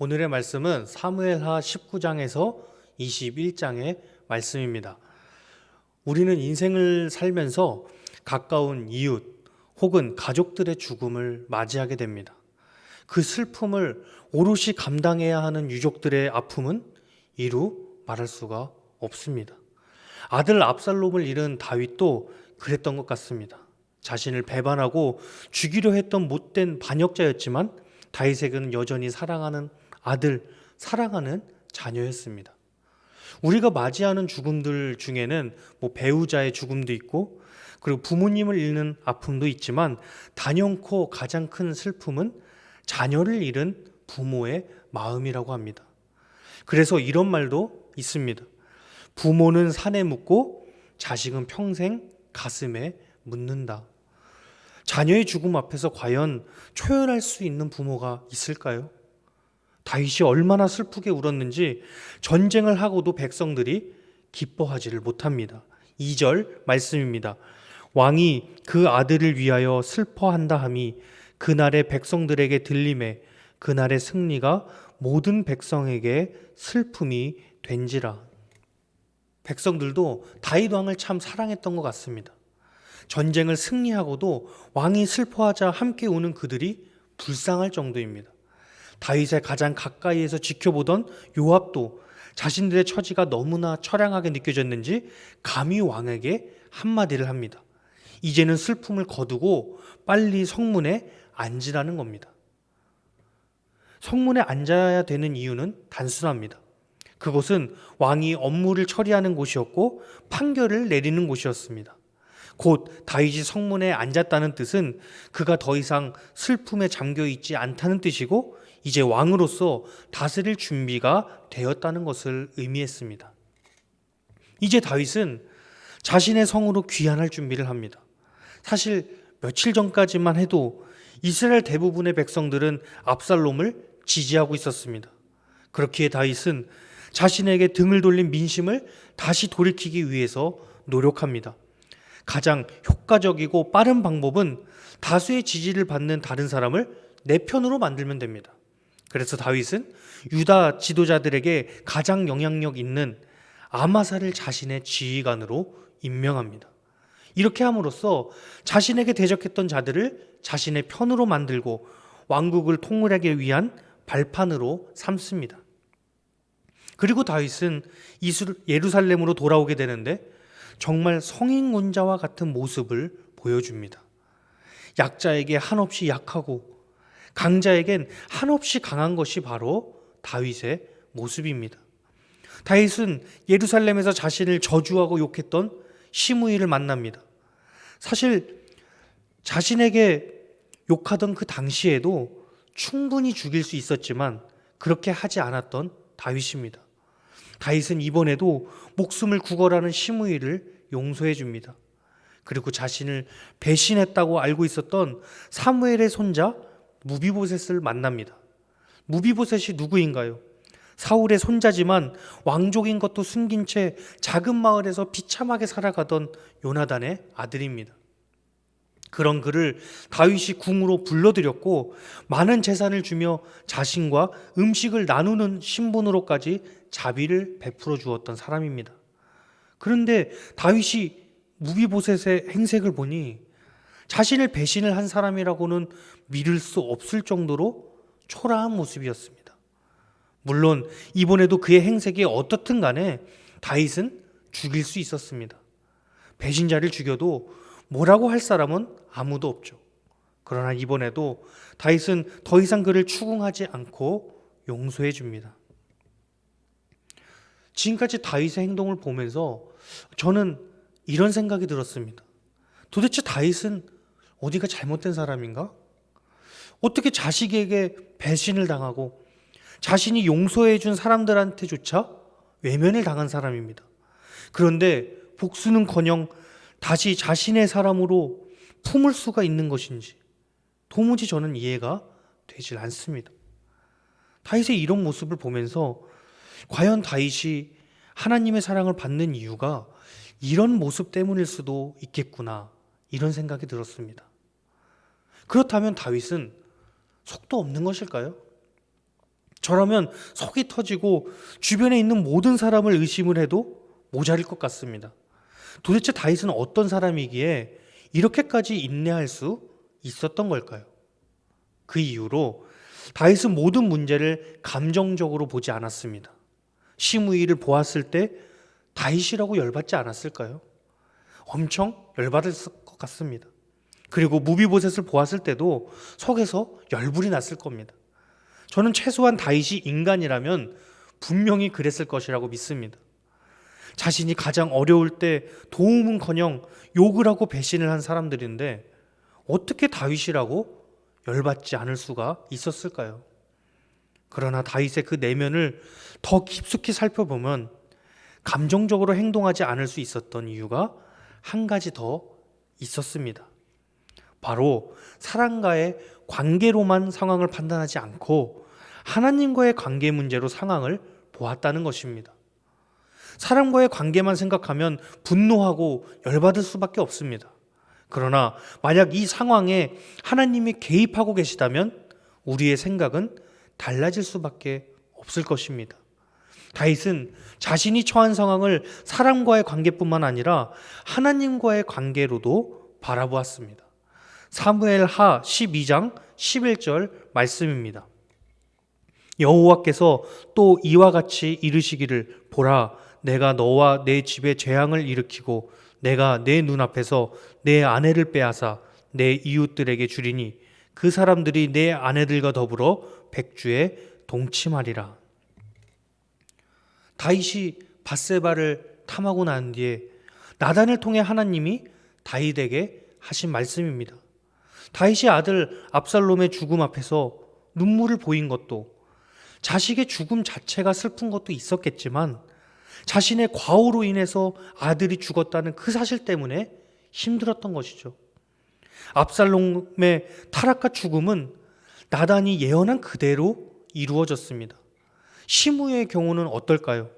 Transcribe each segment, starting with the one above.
오늘의 말씀은 사무엘하 19장에서 21장의 말씀입니다. 우리는 인생을 살면서 가까운 이웃 혹은 가족들의 죽음을 맞이하게 됩니다. 그 슬픔을 오롯이 감당해야 하는 유족들의 아픔은 이루 말할 수가 없습니다. 아들 압살롬을 잃은 다윗도 그랬던 것 같습니다. 자신을 배반하고 죽이려 했던 못된 반역자였지만 다윗에게는 여전히 사랑하는 아들, 사랑하는 자녀였습니다. 우리가 맞이하는 죽음들 중에는 배우자의 죽음도 있고 그리고 부모님을 잃는 아픔도 있지만 단연코 가장 큰 슬픔은 자녀를 잃은 부모의 마음이라고 합니다. 그래서 이런 말도 있습니다. 부모는 산에 묻고 자식은 평생 가슴에 묻는다. 자녀의 죽음 앞에서 과연 초연할 수 있는 부모가 있을까요? 다윗이 얼마나 슬프게 울었는지 전쟁을 하고도 백성들이 기뻐하지를 못합니다. 2절 말씀입니다. 왕이 그 아들을 위하여 슬퍼한다 함이 그날의 백성들에게 들림에 그날의 승리가 모든 백성에게 슬픔이 된지라. 백성들도 다윗 왕을 참 사랑했던 것 같습니다. 전쟁을 승리하고도 왕이 슬퍼하자 함께 우는 그들이 불쌍할 정도입니다. 다윗의 가장 가까이에서 지켜보던 요압도 자신들의 처지가 너무나 처량하게 느껴졌는지 감히 왕에게 한마디를 합니다. 이제는 슬픔을 거두고 빨리 성문에 앉으라는 겁니다. 성문에 앉아야 되는 이유는 단순합니다. 그곳은 왕이 업무를 처리하는 곳이었고 판결을 내리는 곳이었습니다. 곧 다윗이 성문에 앉았다는 뜻은 그가 더 이상 슬픔에 잠겨 있지 않다는 뜻이고 이제 왕으로서 다스릴 준비가 되었다는 것을 의미했습니다. 이제 다윗은 자신의 성으로 귀환할 준비를 합니다. 사실 며칠 전까지만 해도 이스라엘 대부분의 백성들은 압살롬을 지지하고 있었습니다. 그렇기에 다윗은 자신에게 등을 돌린 민심을 다시 돌이키기 위해서 노력합니다. 가장 효과적이고 빠른 방법은 다수의 지지를 받는 다른 사람을 내 편으로 만들면 됩니다. 그래서 다윗은 유다 지도자들에게 가장 영향력 있는 아마사를 자신의 지휘관으로 임명합니다. 이렇게 함으로써 자신에게 대적했던 자들을 자신의 편으로 만들고 왕국을 통일하기 위한 발판으로 삼습니다. 그리고 다윗은 예루살렘으로 돌아오게 되는데 정말 성인군자와 같은 모습을 보여줍니다. 약자에게 한없이 약하고 강자에겐 한없이 강한 것이 바로 다윗의 모습입니다. 다윗은 예루살렘에서 자신을 저주하고 욕했던 시므이를 만납니다. 사실 자신에게 욕하던 그 당시에도 충분히 죽일 수 있었지만 그렇게 하지 않았던 다윗입니다. 다윗은 이번에도 목숨을 구걸하는 시므이를 용서해 줍니다. 그리고 자신을 배신했다고 알고 있었던 사무엘의 손자 무비보셋을 만납니다. 무비보셋이 누구인가요? 사울의 손자지만 왕족인 것도 숨긴 채 작은 마을에서 비참하게 살아가던 요나단의 아들입니다. 그런 그를 다윗이 궁으로 불러들였고 많은 재산을 주며 자신과 음식을 나누는 신분으로까지 자비를 베풀어 주었던 사람입니다. 그런데 다윗이 무비보셋의 행색을 보니 자신을 배신을 한 사람이라고는 믿을 수 없을 정도로 초라한 모습이었습니다. 물론 이번에도 그의 행색이 어떻든 간에 다윗은 죽일 수 있었습니다. 배신자를 죽여도 뭐라고 할 사람은 아무도 없죠. 그러나 이번에도 다윗은 더 이상 그를 추궁하지 않고 용서해 줍니다. 지금까지 다윗의 행동을 보면서 저는 이런 생각이 들었습니다. 도대체 다윗은 어디가 잘못된 사람인가? 어떻게 자식에게 배신을 당하고 자신이 용서해 준 사람들한테조차 외면을 당한 사람입니다. 그런데 복수는커녕 다시 자신의 사람으로 품을 수가 있는 것인지 도무지 저는 이해가 되질 않습니다. 다윗의 이런 모습을 보면서 과연 다윗이 하나님의 사랑을 받는 이유가 이런 모습 때문일 수도 있겠구나, 이런 생각이 들었습니다. 그렇다면 다윗은 속도 없는 것일까요? 저라면 속이 터지고 주변에 있는 모든 사람을 의심을 해도 모자랄 것 같습니다. 도대체 다윗은 어떤 사람이기에 이렇게까지 인내할 수 있었던 걸까요? 그 이후로 다윗은 모든 문제를 감정적으로 보지 않았습니다. 시므이를 보았을 때 다윗이라고 열받지 않았을까요? 엄청 열받았을 것 같습니다. 그리고 무비보셋을 보았을 때도 속에서 열불이 났을 겁니다. 저는 최소한 다윗이 인간이라면 분명히 그랬을 것이라고 믿습니다. 자신이 가장 어려울 때 도움은커녕 욕을 하고 배신을 한 사람들인데 어떻게 다윗이라고 열받지 않을 수가 있었을까요? 그러나 다윗의 그 내면을 더 깊숙이 살펴보면 감정적으로 행동하지 않을 수 있었던 이유가 한 가지 더 있었습니다. 바로 사람과의 관계로만 상황을 판단하지 않고 하나님과의 관계 문제로 상황을 보았다는 것입니다. 사람과의 관계만 생각하면 분노하고 열받을 수밖에 없습니다. 그러나 만약 이 상황에 하나님이 개입하고 계시다면 우리의 생각은 달라질 수밖에 없을 것입니다. 다윗은 자신이 처한 상황을 사람과의 관계뿐만 아니라 하나님과의 관계로도 바라보았습니다. 사무엘하 12장 11절 말씀입니다. 여호와께서 또 이와 같이 이르시기를 보라, 내가 너와 내 집에 재앙을 일으키고 내가 내 눈앞에서 내 아내를 빼앗아 내 이웃들에게 주리니 그 사람들이 내 아내들과 더불어 백주에 동침하리라. 다윗이 밧세바를 탐하고 난 뒤에 나단을 통해 하나님이 다윗에게 하신 말씀입니다. 다윗이 아들 압살롬의 죽음 앞에서 눈물을 보인 것도 자식의 죽음 자체가 슬픈 것도 있었겠지만 자신의 과오로 인해서 아들이 죽었다는 그 사실 때문에 힘들었던 것이죠. 압살롬의 타락과 죽음은 나단이 예언한 그대로 이루어졌습니다. 시므의 경우는 어떨까요?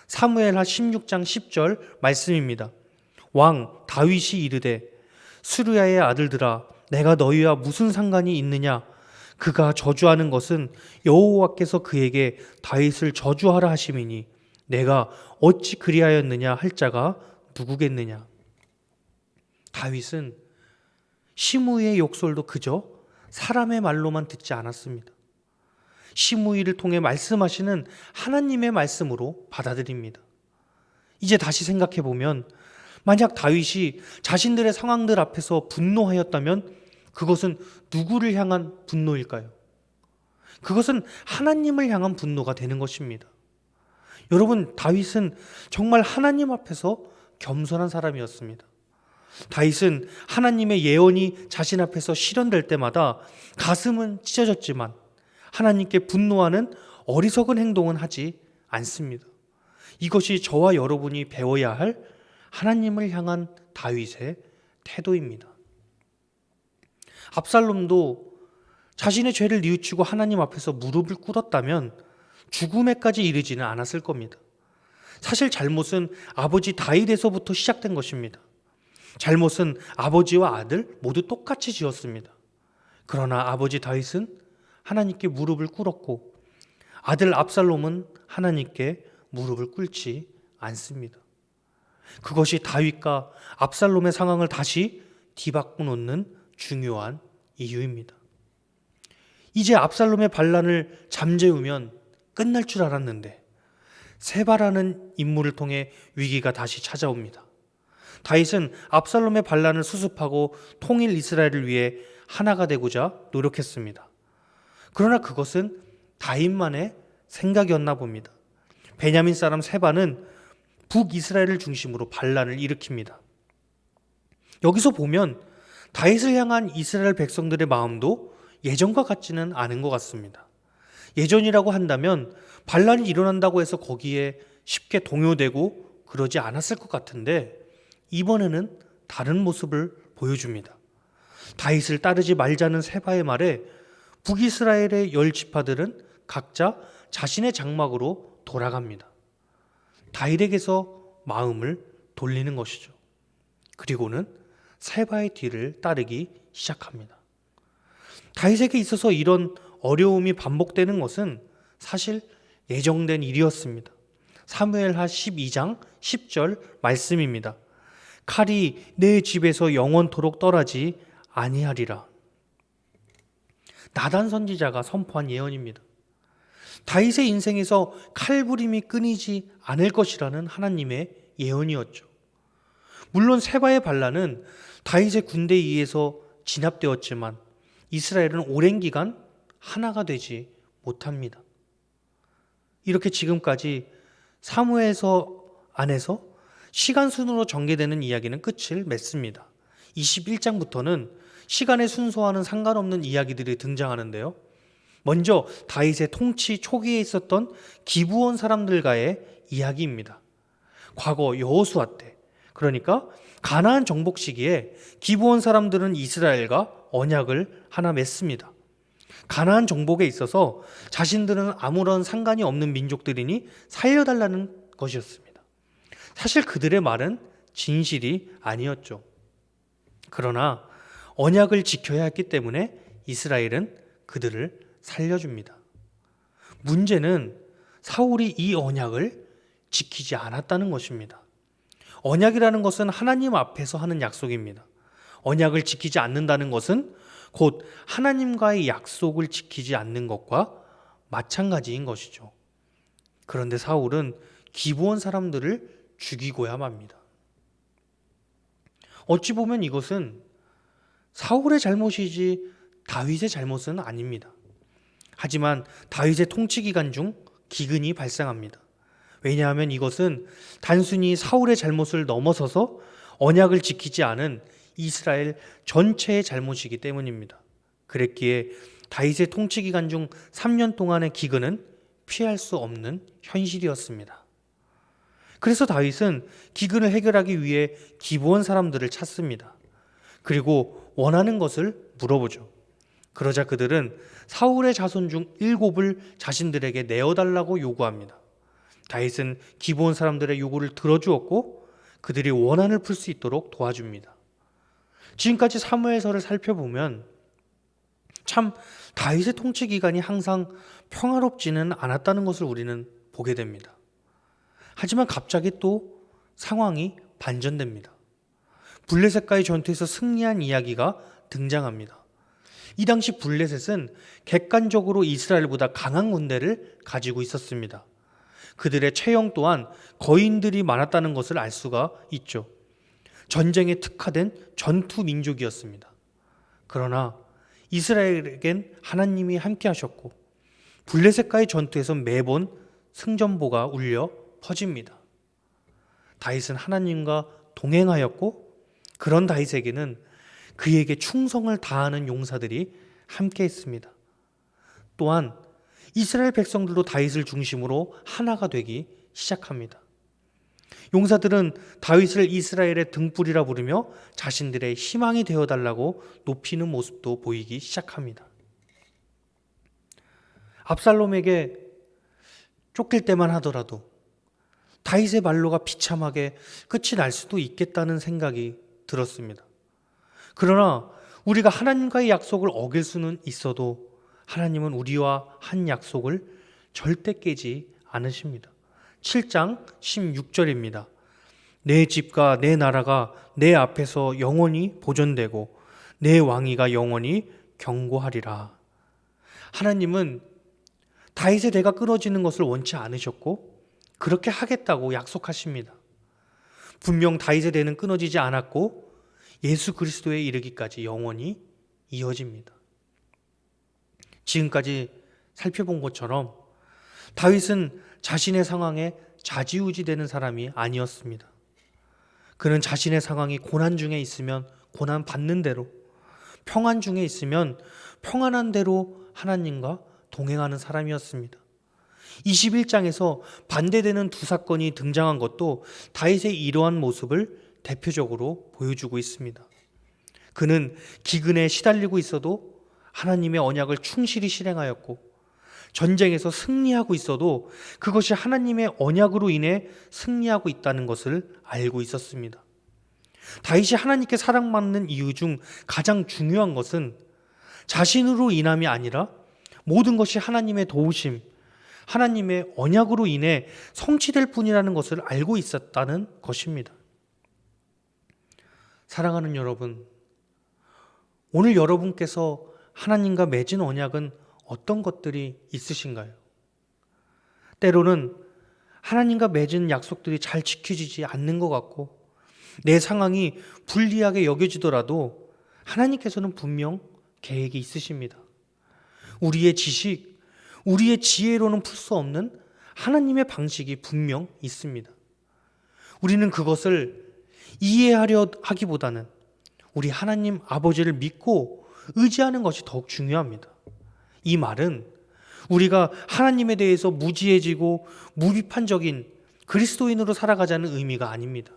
사무엘하 16장 10절 말씀입니다. 왕 다윗이 이르되 수르야의 아들들아 내가 너희와 무슨 상관이 있느냐? 그가 저주하는 것은 여호와께서 그에게 다윗을 저주하라 하심이니 내가 어찌 그리하였느냐 할 자가 누구겠느냐. 다윗은 시므이의 욕설도 그저 사람의 말로만 듣지 않았습니다. 시므이를 통해 말씀하시는 하나님의 말씀으로 받아들입니다. 이제 다시 생각해 보면 만약 다윗이 자신들의 상황들 앞에서 분노하였다면 그것은 누구를 향한 분노일까요? 그것은 하나님을 향한 분노가 되는 것입니다. 여러분, 다윗은 정말 하나님 앞에서 겸손한 사람이었습니다. 다윗은 하나님의 예언이 자신 앞에서 실현될 때마다 가슴은 찢어졌지만 하나님께 분노하는 어리석은 행동은 하지 않습니다. 이것이 저와 여러분이 배워야 할 하나님을 향한 다윗의 태도입니다. 압살롬도 자신의 죄를 뉘우치고 하나님 앞에서 무릎을 꿇었다면 죽음에까지 이르지는 않았을 겁니다. 사실 잘못은 아버지 다윗에서부터 시작된 것입니다. 잘못은 아버지와 아들 모두 똑같이 지었습니다. 그러나 아버지 다윗은 하나님께 무릎을 꿇었고 아들 압살롬은 하나님께 무릎을 꿇지 않습니다. 그것이 다윗과 압살롬의 상황을 다시 뒤바꿔 놓는 중요한 이유입니다. 이제 압살롬의 반란을 잠재우면 끝날 줄 알았는데 세바라는 인물을 통해 위기가 다시 찾아옵니다. 다윗은 압살롬의 반란을 수습하고 통일 이스라엘을 위해 하나가 되고자 노력했습니다. 그러나 그것은 다윗만의 생각이었나 봅니다. 베냐민 사람 세바는 북이스라엘을 중심으로 반란을 일으킵니다. 여기서 보면 다윗을 향한 이스라엘 백성들의 마음도 예전과 같지는 않은 것 같습니다. 예전이라고 한다면 반란이 일어난다고 해서 거기에 쉽게 동요되고 그러지 않았을 것 같은데 이번에는 다른 모습을 보여줍니다. 다윗을 따르지 말자는 세바의 말에 북이스라엘의 10지파들은 각자 자신의 장막으로 돌아갑니다. 다윗에게서 마음을 돌리는 것이죠. 그리고는 세바의 뒤를 따르기 시작합니다. 다윗에게 있어서 이런 어려움이 반복되는 것은 사실 예정된 일이었습니다. 사무엘하 12장 10절 말씀입니다. 칼이 내 집에서 영원토록 떠나지 아니하리라. 나단 선지자가 선포한 예언입니다. 다윗의 인생에서 칼부림이 끊이지 않을 것이라는 하나님의 예언이었죠. 물론 세바의 반란은 다윗의 군대에 의해서 진압되었지만 이스라엘은 오랜 기간 하나가 되지 못합니다. 이렇게 지금까지 사무엘서 안에서 시간 순으로 전개되는 이야기는 끝을 맺습니다. 21장부터는 시간의 순서와는 상관없는 이야기들이 등장하는데요. 먼저 다윗의 통치 초기에 있었던 기브온 사람들과의 이야기입니다. 과거 여호수아 때, 그러니까 가나안 정복 시기에 기브온 사람들은 이스라엘과 언약을 하나 맺습니다. 가나안 정복에 있어서 자신들은 아무런 상관이 없는 민족들이니 살려달라는 것이었습니다. 사실 그들의 말은 진실이 아니었죠. 그러나 언약을 지켜야 했기 때문에 이스라엘은 그들을 살려줍니다. 문제는 사울이 이 언약을 지키지 않았다는 것입니다. 언약이라는 것은 하나님 앞에서 하는 약속입니다. 언약을 지키지 않는다는 것은 곧 하나님과의 약속을 지키지 않는 것과 마찬가지인 것이죠. 그런데 사울은 기브온 사람들을 죽이고야 맙니다. 어찌 보면 이것은 사울의 잘못이지 다윗의 잘못은 아닙니다. 하지만 다윗의 통치 기간 중 기근이 발생합니다. 왜냐하면 이것은 단순히 사울의 잘못을 넘어서서 언약을 지키지 않은 이스라엘 전체의 잘못이기 때문입니다. 그랬기에 다윗의 통치 기간 중 3년 동안의 기근은 피할 수 없는 현실이었습니다. 그래서 다윗은 기근을 해결하기 위해 기브온 사람들을 찾습니다. 그리고 원하는 것을 물어보죠. 그러자 그들은 사울의 자손 중 7을 자신들에게 내어달라고 요구합니다. 다윗은 기브온 사람들의 요구를 들어주었고 그들이 원한을 풀 수 있도록 도와줍니다. 지금까지 사무엘서를 살펴보면 참 다윗의 통치 기간이 항상 평화롭지는 않았다는 것을 우리는 보게 됩니다. 하지만 갑자기 또 상황이 반전됩니다. 블레셋과의 전투에서 승리한 이야기가 등장합니다. 이 당시 블레셋은 객관적으로 이스라엘보다 강한 군대를 가지고 있었습니다. 그들의 체형 또한 거인들이 많았다는 것을 알 수가 있죠. 전쟁에 특화된 전투 민족이었습니다. 그러나 이스라엘에겐 하나님이 함께 하셨고 블레셋과의 전투에서 매번 승전보가 울려 퍼집니다. 다윗은 하나님과 동행하였고 그런 다윗에게는 그에게 충성을 다하는 용사들이 함께 했습니다. 또한 이스라엘 백성들도 다윗을 중심으로 하나가 되기 시작합니다. 용사들은 다윗을 이스라엘의 등불이라 부르며 자신들의 희망이 되어달라고 높이는 모습도 보이기 시작합니다. 압살롬에게 쫓길 때만 하더라도 다윗의 말로가 비참하게 끝이 날 수도 있겠다는 생각이 들었습니다. 그러나 우리가 하나님과의 약속을 어길 수는 있어도 하나님은 우리와 한 약속을 절대 깨지 않으십니다. 7장 16절입니다. 내 집과 내 나라가 내 앞에서 영원히 보존되고 내 왕위가 영원히 경고하리라. 하나님은 다윗의 대가 끊어지는 것을 원치 않으셨고 그렇게 하겠다고 약속하십니다. 분명 다윗의 대는 끊어지지 않았고 예수 그리스도에 이르기까지 영원히 이어집니다. 지금까지 살펴본 것처럼 다윗은 자신의 상황에 좌지우지되는 사람이 아니었습니다. 그는 자신의 상황이 고난 중에 있으면 고난 받는 대로, 평안 중에 있으면 평안한 대로 하나님과 동행하는 사람이었습니다. 21장에서 반대되는 두 사건이 등장한 것도 다윗의 이러한 모습을 대표적으로 보여주고 있습니다. 그는 기근에 시달리고 있어도 하나님의 언약을 충실히 실행하였고 전쟁에서 승리하고 있어도 그것이 하나님의 언약으로 인해 승리하고 있다는 것을 알고 있었습니다. 다윗이 하나님께 사랑받는 이유 중 가장 중요한 것은 자신으로 인함이 아니라 모든 것이 하나님의 도우심, 하나님의 언약으로 인해 성취될 뿐이라는 것을 알고 있었다는 것입니다. 사랑하는 여러분, 오늘 여러분께서 하나님과 맺은 언약은 어떤 것들이 있으신가요? 때로는 하나님과 맺은 약속들이 잘 지켜지지 않는 것 같고 내 상황이 불리하게 여겨지더라도 하나님께서는 분명 계획이 있으십니다. 우리의 지식, 우리의 지혜로는 풀 수 없는 하나님의 방식이 분명 있습니다. 우리는 그것을 이해하려 하기보다는 우리 하나님 아버지를 믿고 의지하는 것이 더욱 중요합니다. 이 말은 우리가 하나님에 대해서 무지해지고 무비판적인 그리스도인으로 살아가자는 의미가 아닙니다.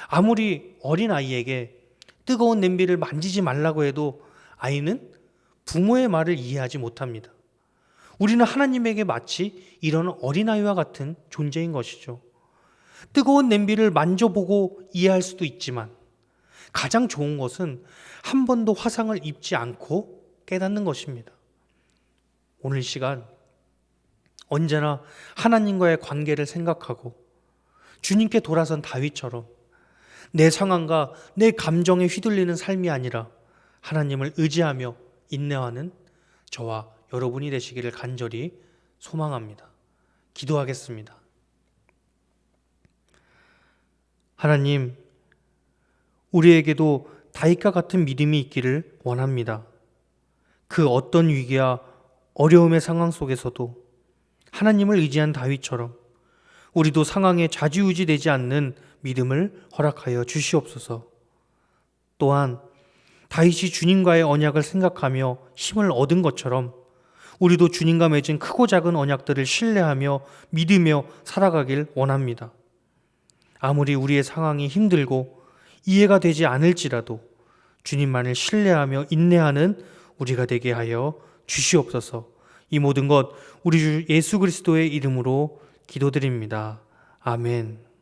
아무리 어린아이에게 뜨거운 냄비를 만지지 말라고 해도 아이는 부모의 말을 이해하지 못합니다. 우리는 하나님에게 마치 이런 어린아이와 같은 존재인 것이죠. 뜨거운 냄비를 만져보고 이해할 수도 있지만 가장 좋은 것은 한 번도 화상을 입지 않고 깨닫는 것입니다. 오늘 시간 언제나 하나님과의 관계를 생각하고 주님께 돌아선 다윗처럼 내 상황과 내 감정에 휘둘리는 삶이 아니라 하나님을 의지하며 인내하는 저와 여러분이 되시기를 간절히 소망합니다. 기도하겠습니다. 하나님, 우리에게도 다윗과 같은 믿음이 있기를 원합니다. 그 어떤 위기와 어려움의 상황 속에서도 하나님을 의지한 다윗처럼 우리도 상황에 좌지우지되지 않는 믿음을 허락하여 주시옵소서. 또한 다윗이 주님과의 언약을 생각하며 힘을 얻은 것처럼 우리도 주님과 맺은 크고 작은 언약들을 신뢰하며 믿으며 살아가길 원합니다. 아무리 우리의 상황이 힘들고 이해가 되지 않을지라도 주님만을 신뢰하며 인내하는 우리가 되게 하여 주시옵소서. 이 모든 것 우리 주 예수 그리스도의 이름으로 기도드립니다. 아멘.